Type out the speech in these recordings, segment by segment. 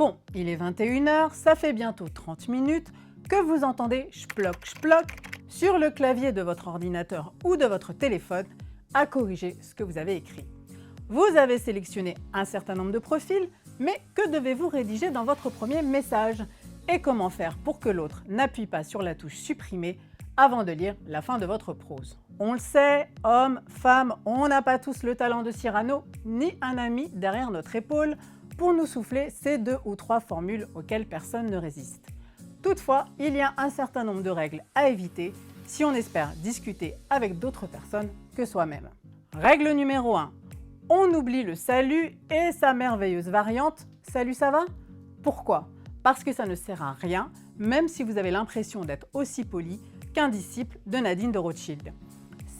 Bon, il est 21h, ça fait bientôt 30 minutes que vous entendez chploc chploc sur le clavier de votre ordinateur ou de votre téléphone à corriger ce que vous avez écrit. Vous avez sélectionné un certain nombre de profils, mais que devez-vous rédiger dans votre premier message? Et comment faire pour que l'autre n'appuie pas sur la touche supprimer avant de lire la fin de votre prose? On le sait, hommes, femmes, on n'a pas tous le talent de Cyrano, ni un ami derrière notre épaule pour nous souffler ces 2 ou 3 formules auxquelles personne ne résiste. Toutefois, il y a un certain nombre de règles à éviter si on espère discuter avec d'autres personnes que soi-même. Règle numéro 1. On oublie le salut et sa merveilleuse variante « Salut, ça va ?» Pourquoi? Parce que ça ne sert à rien, même si vous avez l'impression d'être aussi poli qu'un disciple de Nadine de Rothschild.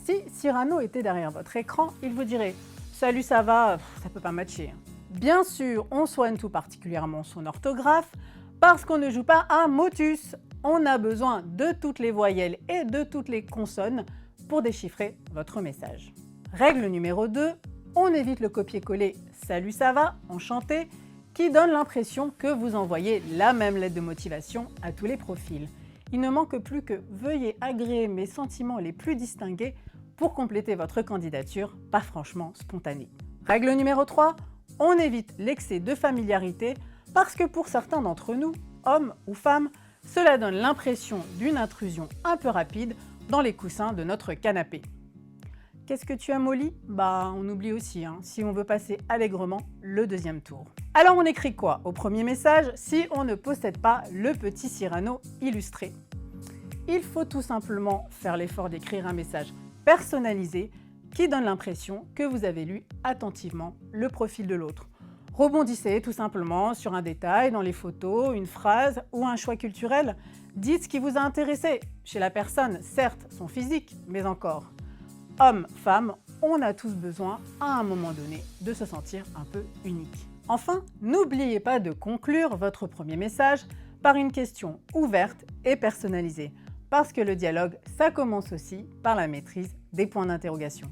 Si Cyrano était derrière votre écran, il vous dirait « Salut, ça va ?» Ça peut pas matcher. Bien sûr, on soigne tout particulièrement son orthographe parce qu'on ne joue pas à motus. On a besoin de toutes les voyelles et de toutes les consonnes pour déchiffrer votre message. Règle numéro 2, on évite le copier-coller « Salut, ça va ?» enchanté qui donne l'impression que vous envoyez la même lettre de motivation à tous les profils. Il ne manque plus que « Veuillez agréer mes sentiments les plus distingués » pour compléter votre candidature, pas franchement spontanée. Règle numéro 3, on évite l'excès de familiarité parce que pour certains d'entre nous, hommes ou femmes, cela donne l'impression d'une intrusion un peu rapide dans les coussins de notre canapé. Qu'est-ce que tu as, Molly? On oublie aussi, si on veut passer allègrement le deuxième tour. Alors on écrit quoi au premier message si on ne possède pas le petit Cyrano illustré? Il faut tout simplement faire l'effort d'écrire un message personnalisé qui donne l'impression que vous avez lu attentivement le profil de l'autre. Rebondissez tout simplement sur un détail dans les photos, une phrase ou un choix culturel. Dites ce qui vous a intéressé chez la personne, certes son physique, mais encore. Hommes, femmes, on a tous besoin à un moment donné de se sentir un peu unique. Enfin, n'oubliez pas de conclure votre premier message par une question ouverte et personnalisée, parce que le dialogue, ça commence aussi par la maîtrise des points d'interrogation.